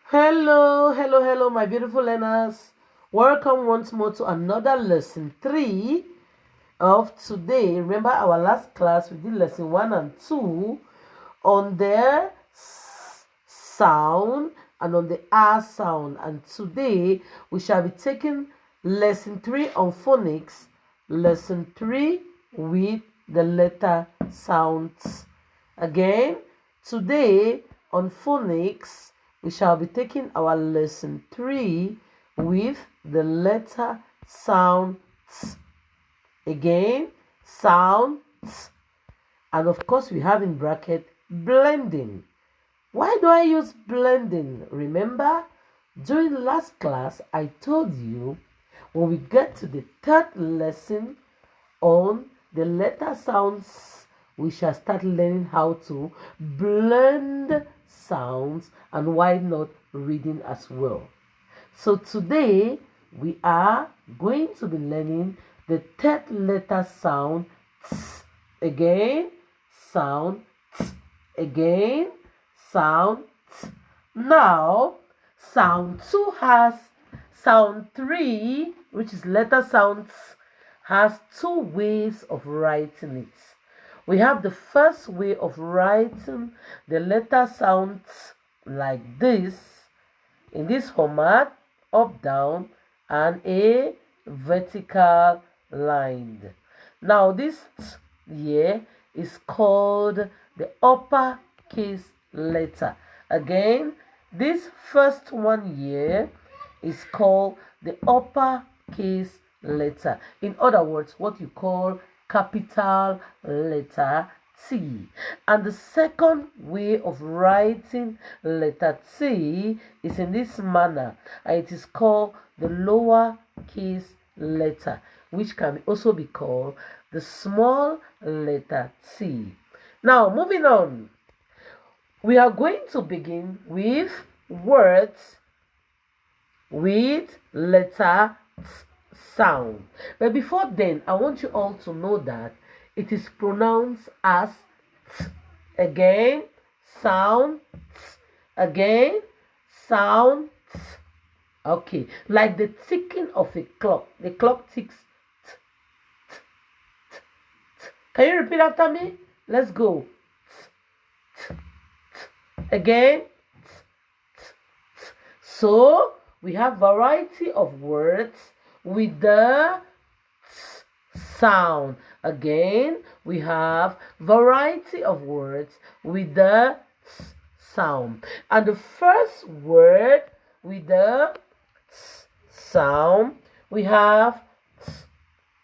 Hello, my beautiful learners. Welcome once more to another lesson 3 of today. Remember our last class, we did lesson 1 and 2 on the sound and on the R sound. And today we shall be taking lesson 3 on phonics, lesson 3 with the letter sounds. Again, today on phonics, we shall be taking our lesson 3 with the letter sound. Again, sound. And of course, we have in bracket blending. Why do I use blending? Remember, during last class, I told you when we get to the third lesson on the letter sounds, we shall start learning how to blend sounds and why not reading as well. So today we are going to be learning the third letter sound again, sound again, sound. Now, sound 2 has sound 3, which is letter sounds, has 2 ways of writing it. We have the first way of writing the letter sounds like this, in this format, up, down, and a vertical line. Now, this here is called the uppercase letter. Again, this first one here is called the uppercase letter. In other words, what you call capital letter T. And the second way of writing letter T is in this manner, and it is called the lower case letter, which can also be called the small letter T. Now, moving on, we are going to begin with words with letter T sound. But before then, I want you all to know that it is pronounced as T. Again, sound T. Again, sound T. Okay, like the ticking of a clock. The clock ticks. T, t, t, t. Can you repeat after me? Let's go. T, t, t. Again. T, t, t. So we have variety of words with the sound. Again, we have variety of words with the sound. And the first word with the sound, we have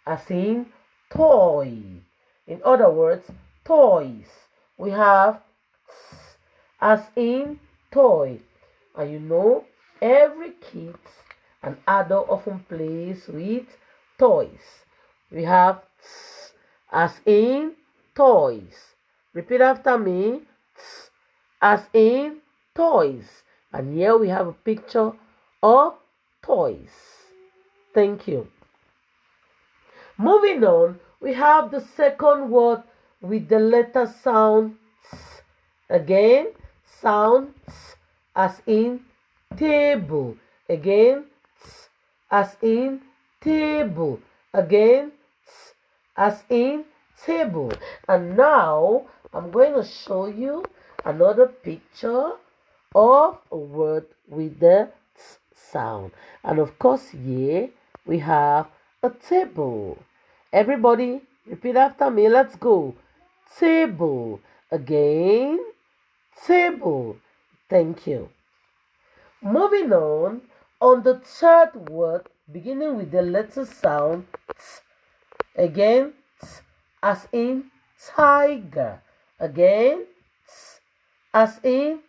as in toy. In other words, toys. We have as in toy. And you know, every kid and adult often plays with toys. We have as in toys. Repeat after me. As in toys. And here we have a picture of toys. Thank you. Moving on, we have the second word with the letter sound. Again, sound as in table. Again, as in table. Again, as in table. And now I'm going to show you another picture of a word with the sound. And of course, here we have a table. Everybody, repeat after me. Let's go. Table. Again, table. Thank you. Moving on the third word, beginning with the letter sound, again, as in tiger. Again, as in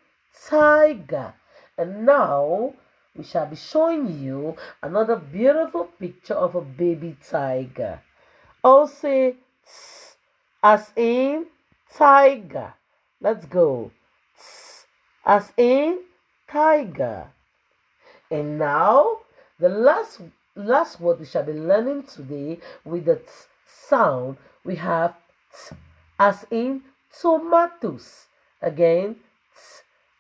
tiger. And now we shall be showing you another beautiful picture of a baby tiger. All say as in tiger. Let's go. As in tiger. And now the last word we shall be learning today with the sound, we have as in tomatoes. Again,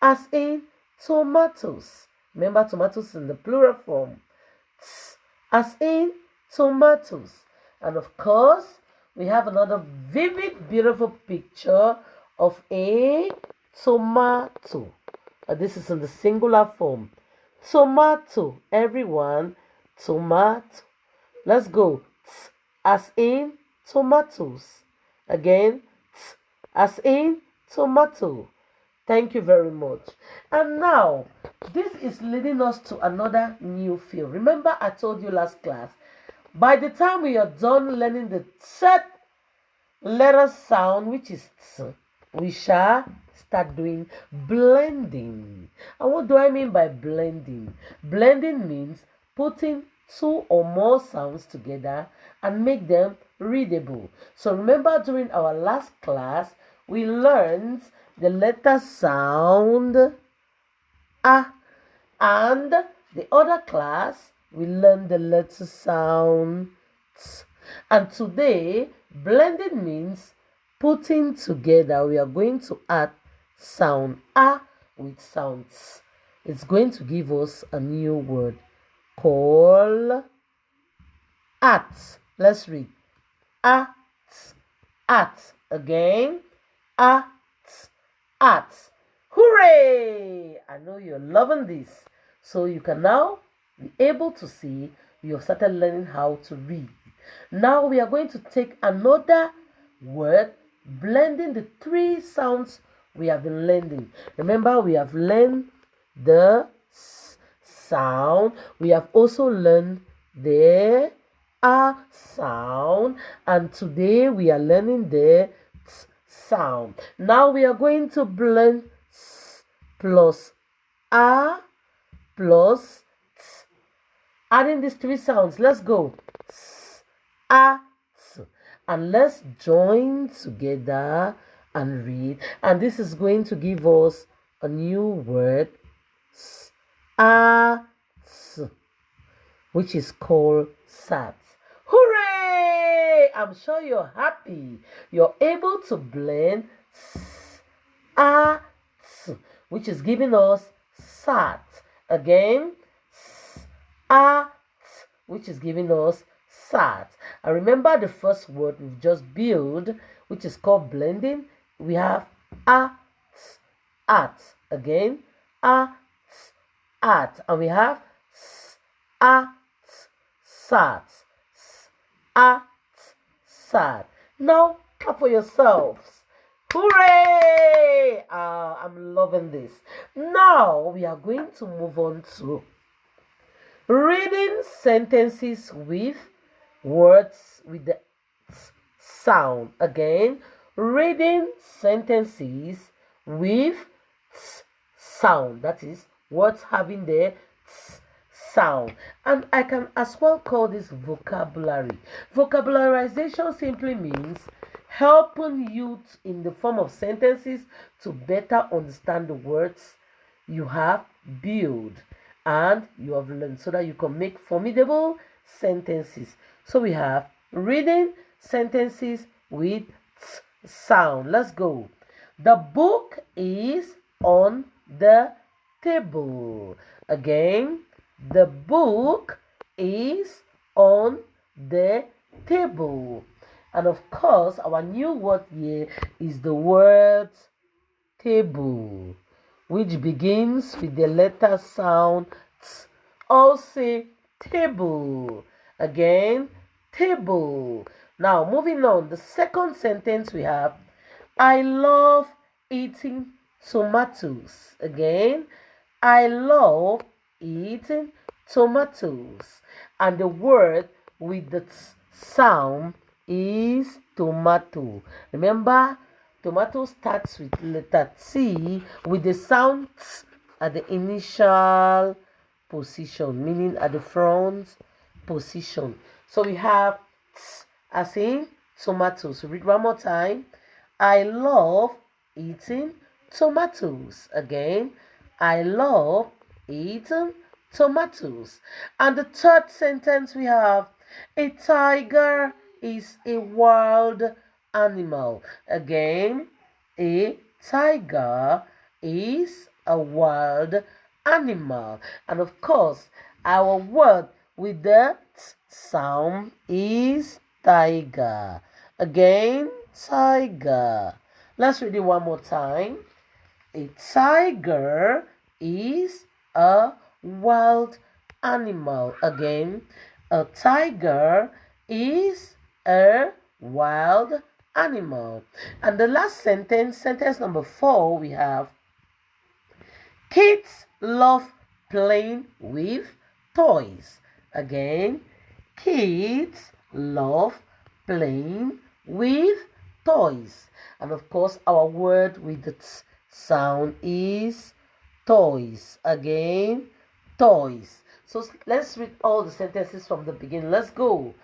as in tomatoes. Remember, tomatoes in the plural form. As in tomatoes. And of course, we have another vivid, beautiful picture of a tomato. This is in the singular form. Tomato, everyone, tomato. Let's go. As in tomatoes. Again, as in tomato. Thank you very much. And now, this is leading us to another new field. Remember, I told you last class, by the time we are done learning the third letter sound, which is t, we shall start doing blending. And what do I mean by blending? Blending means putting two or more sounds together and make them readable. So remember, during our last class, we learned the letter sound A, and the other class we learned the letter sound T. And today, blending means putting together. We are going to add sound A with sound T. It's going to give us a new word called at. Let's read. At. At. Again. At. At. Hooray! I know you're loving this. So you can now be able to see you have started learning how to read. Now we are going to take another word, blending the three sounds we have been learning. Remember, we have learned the sound. We have also learned the A sound. And today we are learning the T sound. Now we are going to blend S plus A plus T. Adding these three sounds, let's go. S, A, T. And let's join together and read. And this is going to give us a new word, S, A, T, which is called sat. Hooray! I'm sure you're happy. You're able to blend S, A, T, which is giving us sat. Again, S, A, T, which is giving us sat. And remember the first word we've just built, which is called blending. We have A, T, at. Again, A, T, at. And we have S, A, T, sat. S, A, T, sat. Now, clap for yourselves. Hooray! I'm loving this. Now, we are going to move on to reading sentences with words with the sound. Again, reading sentences with sound. That is, words having the sound. And I can as well call this vocabulary. Vocabularization simply means helping you in the form of sentences to better understand the words you have built and you have learned so that you can make formidable sentences. So we have reading sentences with sound. Let's go. The book is on the table. Again, the book is on the table. And of course, our new word here is the word table, which begins with the letter sound T. All say table. Again, table. Now, moving on, the second sentence we have, I love eating tomatoes. Again, I love eating tomatoes. And the word with the sound is tomato. Remember, tomato starts with letter T with the sound T at the initial position, meaning at the front position. So we have T as in tomatoes. Read one more time. I love eating tomatoes. Again, I love eating tomatoes. And the third sentence we have, a tiger is a wild animal. Again, a tiger is a wild animal. And of course, our word with the t sound is tiger. Again, tiger. Let's read it one more time. A tiger is a wild animal. Again, a tiger is a wild animal. And the last sentence, sentence number 4, we have kids love playing with toys. Again, kids love playing with toys. And of course, our word with the t sound is toys. Again, toys. So let's read all the sentences from the beginning. Let's go.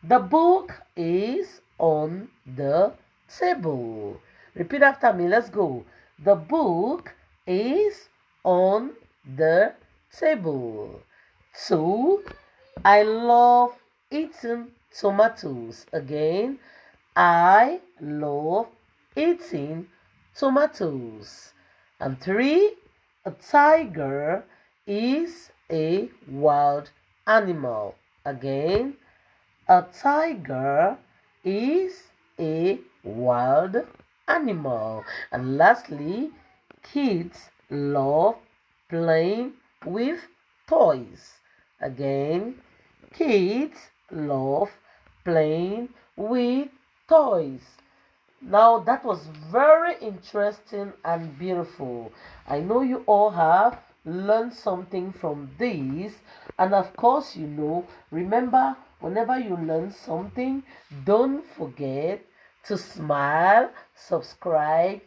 The book is on the table. Repeat after me. Let's go. The book is on the table. 2. I love eating tomatoes. Again, I love eating tomatoes. And 3. A tiger is a wild animal. Again, a tiger is a wild animal. And lastly, kids love playing with toys. Again, kids love playing with toys. Now that was very interesting and beautiful. I know you all have learned something from this. And of course, remember, whenever you learn something, don't forget to smile, subscribe,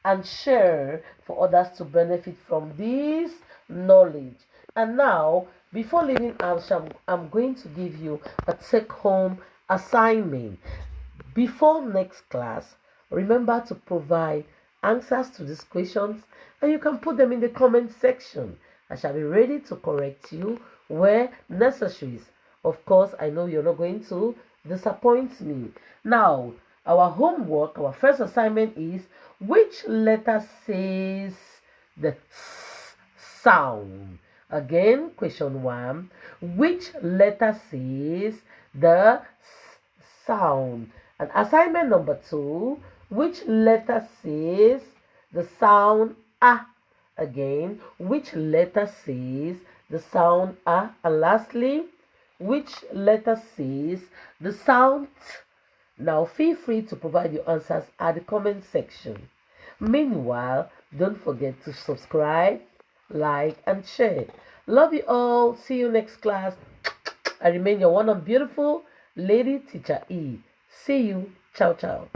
and share for others to benefit from this knowledge. And now, before leaving, I'm going to give you a take-home assignment. Before next class, remember to provide answers to these questions, and you can put them in the comment section. I shall be ready to correct you where necessary. Of course, I know you're not going to disappoint me. Now, our homework, our first assignment is which letter says the S sound? Again, question 1. Which letter says the S sound? And assignment number 2. Which letter says the sound A? Again, which letter says the sound A? And lastly, which letter says the sound T? Now, feel free to provide your answers at the comment section. Meanwhile, don't forget to subscribe, like, and share. Love you all. See you next class. I remain your one and beautiful Lady Teacher E. See you. Ciao, ciao.